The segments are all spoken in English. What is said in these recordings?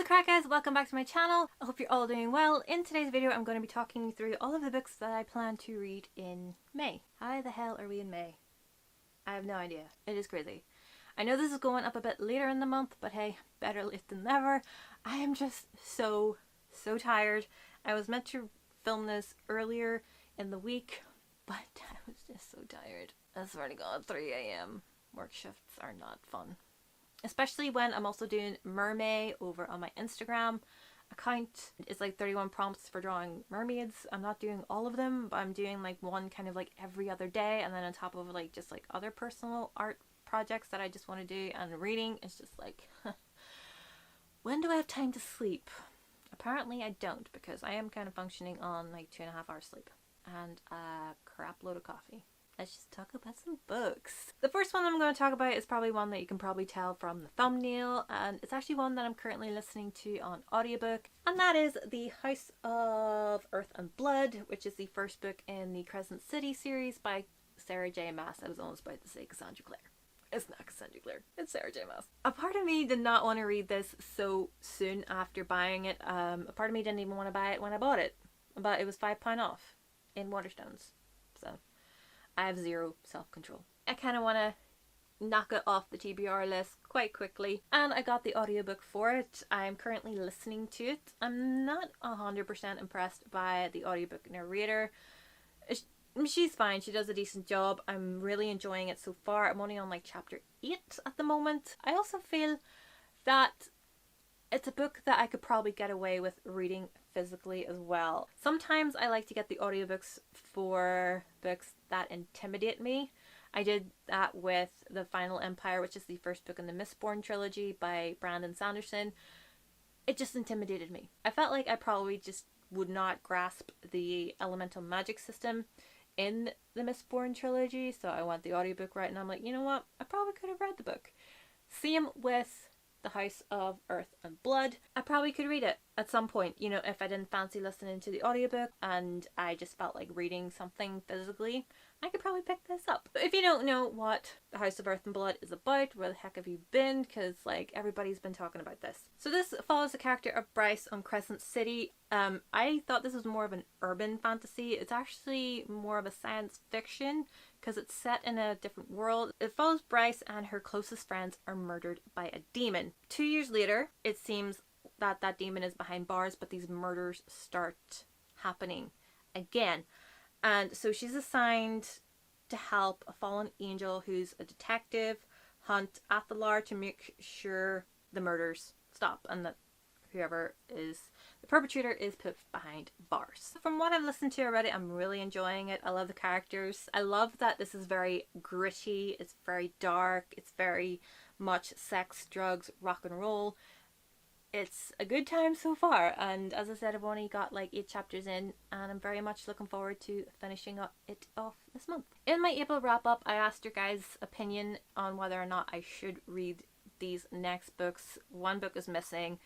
What's the crack, guys? Welcome back to my channel. I hope you're all doing well. In today's video I'm going to be talking you through all of the books that I plan to read in May. How the hell are we in May? I have no idea. It is crazy. I know this is going up a bit later in the month, but hey, better late than never. I am just so tired. I was meant to film this earlier in the week, but I was just so tired. I swear to God, 3 AM work shifts are not fun. Especially when I'm also doing Mermaid over on my Instagram account. It's like 31 prompts for drawing mermaids. I'm not doing all of them, but I'm doing like one kind of like every other day, and then on top of like just like other personal art projects that I just want to do, and reading. It's just like, when do I have time to sleep? Apparently I don't, because I am kind of functioning on like 2.5 hours sleep and a crap load of coffee. Let's just talk about some books. The first one I'm going to talk about is probably one that you can probably tell from the thumbnail, and it's actually one that I'm currently listening to on audiobook, and that is The House of Earth and Blood, which is the first book in the Crescent City series by Sarah J. Maas. I was almost about to say Cassandra Clare. It's not Cassandra Clare, it's Sarah J. Maas. A part of me did not want to read this so soon after buying it. A part of me didn't even want to buy it when I bought it, but it was £5 off in Waterstones, so I have zero self-control. I kind of want to knock it off the TBR list quite quickly, and I got the audiobook for it. I am currently listening to it. I'm not 100% impressed by the audiobook narrator. She's fine, she does a decent job. I'm really enjoying it so far. I'm only on like chapter 8 at the moment. I also feel that it's a book that I could probably get away with reading physically as well. Sometimes I like to get the audiobooks for books that intimidate me. I did that with The Final Empire, which is the first book in the Mistborn trilogy by Brandon Sanderson. It just intimidated me. I felt like I probably just would not grasp the elemental magic system in the Mistborn trilogy, so I want the audiobook right, and I'm like, you know what? I probably could have read the book. Same with The House of Earth and Blood. I probably could read it at some point, you know, if I didn't fancy listening to the audiobook and I just felt like reading something physically. I could probably pick this up. But if you don't know what The House of Earth and Blood is about, where the heck have you been? Because like everybody's been talking about this. So this follows the character of Bryce on Crescent City. I thought this was more of an urban fantasy. It's actually more of a science fiction because it's set in a different world. It follows Bryce, and her closest friends are murdered by a demon. 2 years later, it seems that that demon is behind bars, but these murders start happening again. And so she's assigned to help a fallen angel who's a detective hunt Athalar to make sure the murders stop and that whoever is the perpetrator is put behind bars. From what I've listened to already, I'm really enjoying it. I love the characters. I love that this is very gritty, it's very dark, it's very much sex, drugs, rock and roll. It's a good time so far, and as I said, I've only got like 8 chapters in, and I'm very much looking forward to finishing it off this month. In my April wrap up, I asked your guys' opinion on whether or not I should read these next books. One book is missing,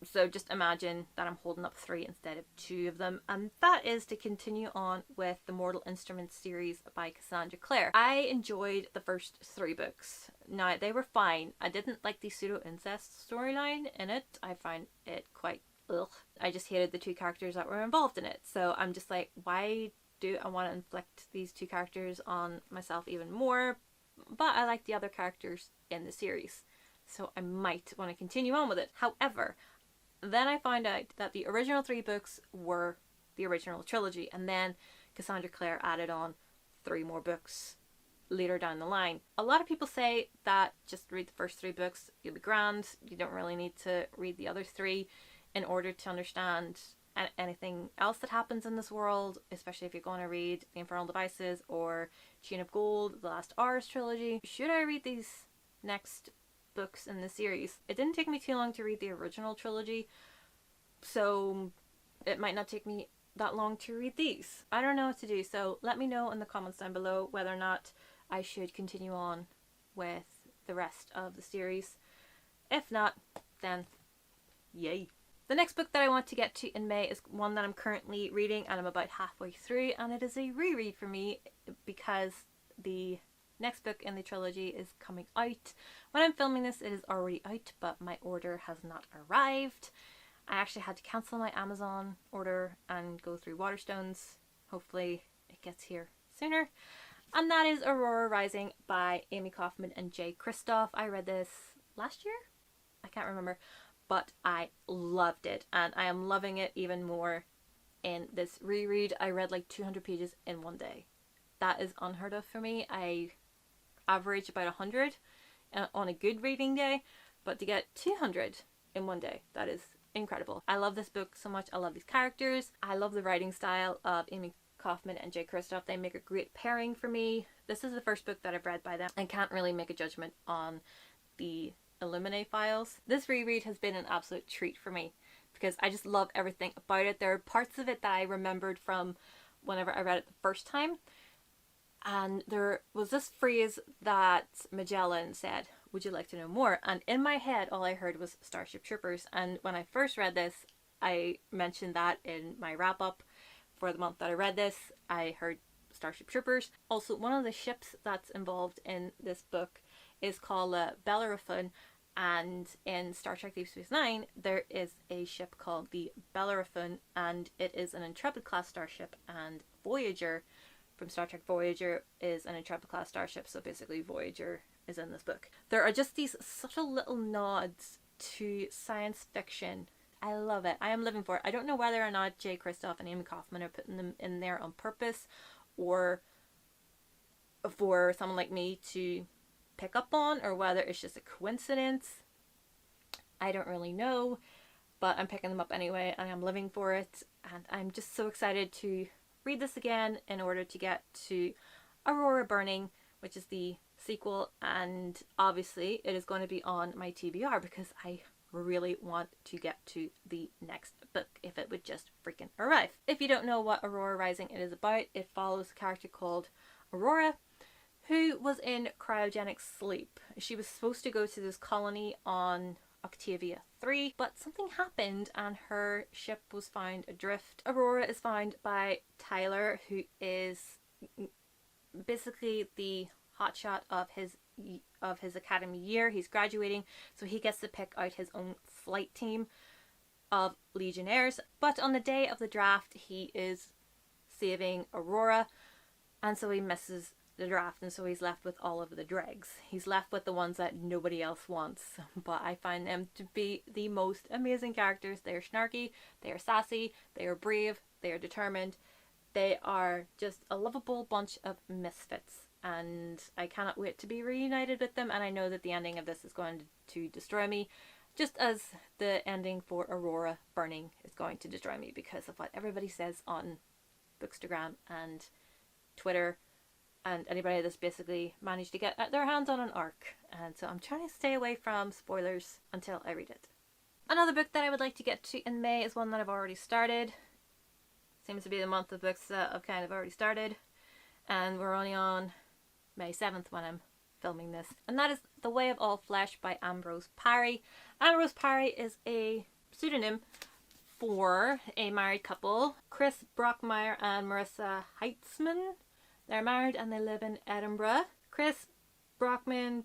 so just imagine that I'm holding up 3 instead of 2 of them, and that is to continue on with the Mortal Instruments series by Cassandra Clare. I enjoyed the first 3 books. Now, they were fine. I didn't like the pseudo-incest storyline in it. I find it quite ugh. I just hated the 2 characters that were involved in it, so I'm just like, why do I want to inflict these 2 characters on myself even more? But I like the other characters in the series, so I might want to continue on with it. However, then I found out that the original 3 books were the original trilogy, and then Cassandra Clare added on 3 more books later down the line. A lot of people say that just read the first 3 books, you'll be grand. You don't really need to read the other 3 in order to understand anything else that happens in this world, especially if you're going to read The Infernal Devices or Chain of Gold, the Last Hours trilogy. Should I read these next books in the series? It didn't take me too long to read the original trilogy, so it might not take me that long to read these. I don't know what to do, so let me know in the comments down below whether or not I should continue on with the rest of the series. If not, then yay. The next book that I want to get to in May is one that I'm currently reading, and I'm about halfway through, and it is a reread for me because the next book in the trilogy is coming out. When I'm filming this, it is already out, but my order has not arrived. I actually had to cancel my Amazon order and go through Waterstones. Hopefully it gets here sooner. And that is Aurora Rising by Amy Kaufman and Jay Kristoff. I read this last year? I can't remember. But I loved it. And I am loving it even more in this reread. I read like 200 pages in one day. That is unheard of for me. I average about 100 on a good reading day. But to get 200 in one day, that is incredible. I love this book so much. I love these characters. I love the writing style of Amy Kaufman and Jay Kristoff. They make a great pairing for me. This is the first book that I've read by them and can't really make a judgment on the Illuminate files. This reread has been an absolute treat for me because I just love everything about it. There are parts of it that I remembered from whenever I read it the first time, and there was this phrase that Magellan said, "Would you like to know more?" And in my head all I heard was Starship Troopers, and when I first read this I mentioned that in my wrap up for the month that I read this. I heard Starship Troopers. Also, one of the ships that's involved in this book is called Bellerophon, and in Star Trek Deep Space Nine there is a ship called the Bellerophon, and it is an Intrepid class starship, and Voyager from Star Trek Voyager is an Intrepid class starship, so basically Voyager is in this book. There are just these subtle little nods to science fiction. I love it. I am living for it. I don't know whether or not Jay Kristoff and Amy Kaufman are putting them in there on purpose or for someone like me to pick up on, or whether it's just a coincidence. I don't really know, but I'm picking them up anyway and I'm living for it, and I'm just so excited to read this again in order to get to Aurora Burning, which is the sequel, and obviously it is going to be on my TBR because I really want to get to the next book if it would just freaking arrive. If you don't know what Aurora Rising is about, it follows a character called Aurora who was in cryogenic sleep. She was supposed to go to this colony on Octavia 3, but something happened and her ship was found adrift. Aurora is found by Tyler, who is basically the hotshot of his academy year. He's graduating, so he gets to pick out his own flight team of Legionnaires. But on the day of the draft, he is saving Aurora, and so he misses the draft, and so he's left with all of the dregs. He's left with the ones that nobody else wants, but I find them to be the most amazing characters. They are snarky, they are sassy, they are brave, they are determined. They are just a lovable bunch of misfits, and I cannot wait to be reunited with them, and I know that the ending of this is going to destroy me, just as the ending for Aurora Burning is going to destroy me because of what everybody says on Bookstagram and Twitter, and anybody that's basically managed to get their hands on an arc. And so I'm trying to stay away from spoilers until I read it. Another book that I would like to get to in May is one that I've already started. Seems to be the month of books that I've kind of already started, and we're only on May 7th when I'm filming this, and that is The Way of All Flesh by Ambrose Parry. Ambrose Parry is a pseudonym for a married couple, Chris Brockmeyer and Marissa Heitzman. They're married and they live in Edinburgh. Chris Brockman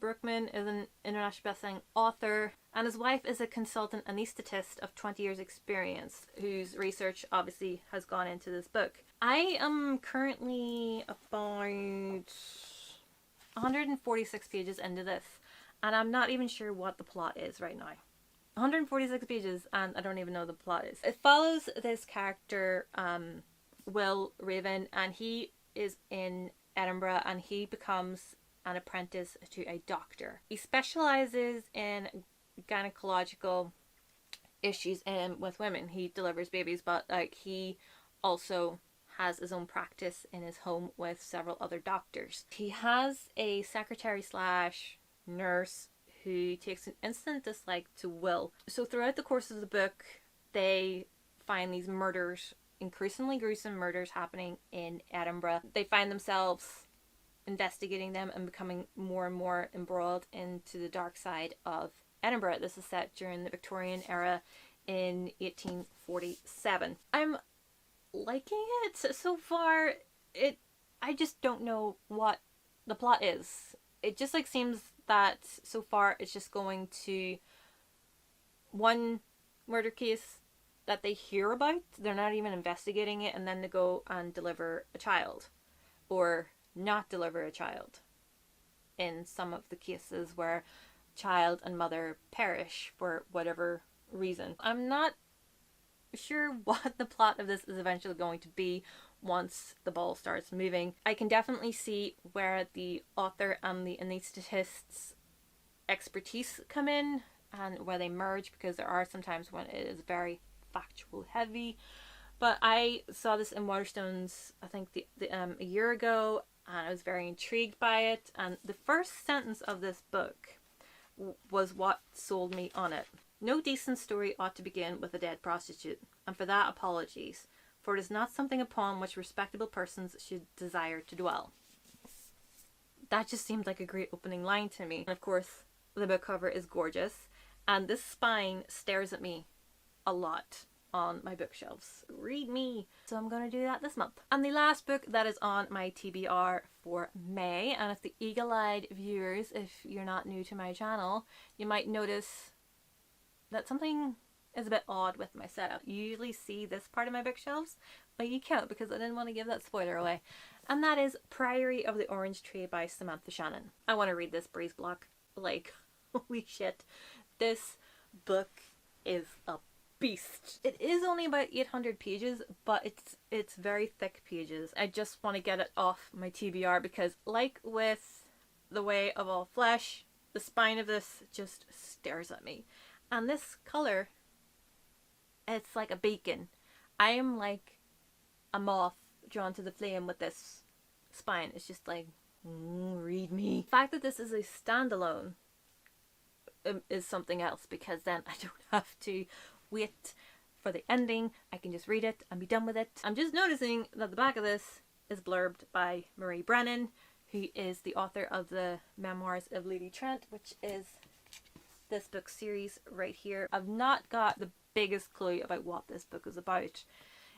is an international bestselling author, and his wife is a consultant anaesthetist of 20 years experience, whose research obviously has gone into this book. I am currently about 146 pages into this, and I'm not even sure what the plot is right now. 146 pages and I don't even know the plot is. It follows this character, Will Raven, and he is in Edinburgh and he becomes an apprentice to a doctor. He specializes in gynecological issues with women. He delivers babies, but he also has his own practice in his home with several other doctors. He has a secretary slash nurse who takes an instant dislike to Will. So throughout the course of the book, they find these murders, increasingly gruesome murders happening in Edinburgh. They find themselves investigating them and becoming more and more embroiled into the dark side of Edinburgh. This is set during the Victorian era in 1847. I'm liking it so far. I just don't know what the plot is. It just like seems that so far it's just going to one murder case that they hear about, they're not even investigating it, and then they go and deliver a child or not deliver a child in some of the cases where child and mother perish for whatever reason. I'm not sure what the plot of this is eventually going to be once the ball starts moving. I can definitely see where the author and the anesthetist's expertise come in and where they merge, because there are some times when it is very factual heavy. But I saw this in Waterstones, I think a year ago, and I was very intrigued by it. And the first sentence of this book was what sold me on it. No decent story ought to begin with a dead prostitute, and for that apologies, for it is not something upon which respectable persons should desire to dwell. That just seemed like a great opening line to me. And of course, the book cover is gorgeous, and this spine stares at me a lot on my bookshelves. Read me! So I'm going to do that this month. And the last book that is on my TBR for May, and if the eagle-eyed viewers, if you're not new to my channel, you might notice that something is a bit odd with my setup. You usually see this part of my bookshelves, but you can't because I didn't want to give that spoiler away. And that is Priory of the Orange Tree by Samantha Shannon. I want to read this breeze block. Like, holy shit. This book is a beast. It is only about 800 pages, but it's very thick pages. I just want to get it off my TBR because, like with The Way of All Flesh, the spine of this just stares at me. And this color, it's like a beacon. I am like a moth drawn to the flame with this spine. It's just like, read me. The fact that this is a standalone is something else, because then I don't have to wait for the ending. I can just read it and be done with it. I'm just noticing that the back of this is blurbed by Marie Brennan, who is the author of the Memoirs of Lady Trent, which is this book series right here. I've not got the biggest clue about what this book is about.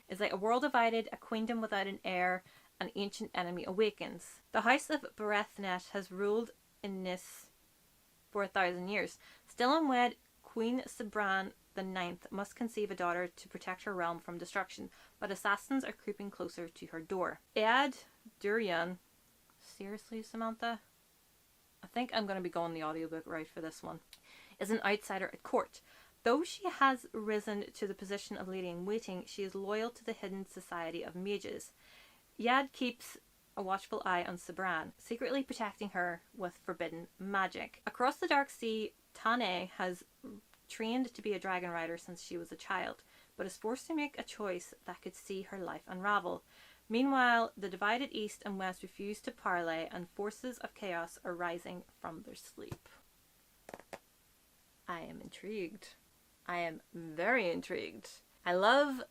It's like a world divided, a queendom without an heir, an ancient enemy awakens. The house of Berethnet has ruled in Nis for 1,000 years. Still unwed, Queen Sabran the Ninth must conceive a daughter to protect her realm from destruction, but assassins are creeping closer to her door. Ead Durian, seriously Samantha? I think I'm going to be going the audiobook route for this one, is an outsider at court. Though she has risen to the position of lady-in-waiting, she is loyal to the hidden society of mages. Yad keeps a watchful eye on Sabran, secretly protecting her with forbidden magic. Across the Dark Sea, Tane has trained to be a dragon rider since she was a child, but is forced to make a choice that could see her life unravel. Meanwhile, the divided East and West refuse to parley, and forces of chaos are rising from their sleep. I am intrigued. I am very intrigued. I love,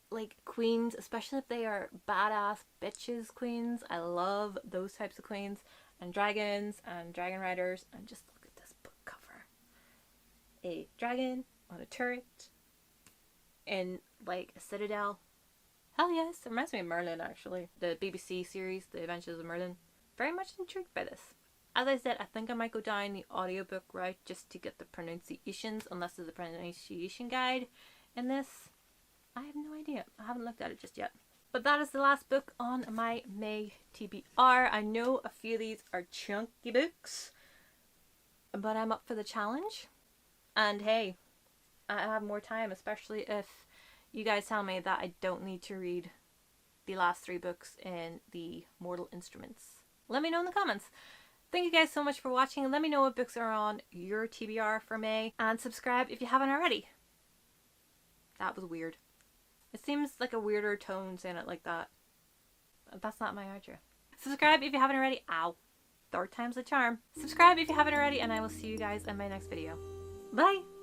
like, queens, especially if they are badass bitches queens. I love those types of queens, and dragons and dragon riders. And just look at this book cover. A dragon on a turret in, like, a citadel. Hell yes, it reminds me of Merlin, actually. The BBC series, The Adventures of Merlin. Very much intrigued by this. As I said, I think I might go down the audiobook route just to get the pronunciations, unless there's a pronunciation guide in this. I have no idea. I haven't looked at it just yet. But that is the last book on my May TBR. I know a few of these are chunky books, but I'm up for the challenge. And hey, I have more time, especially if you guys tell me that I don't need to read the last 3 books in the Mortal Instruments. Let me know in the comments. Thank you guys so much for watching. Let me know what books are on your TBR for May. And subscribe if you haven't already. That was weird. It seems like a weirder tone saying it like that. That's not my outro. Subscribe if you haven't already. Ow. 3rd time's the charm. Subscribe if you haven't already, and I will see you guys in my next video. Bye!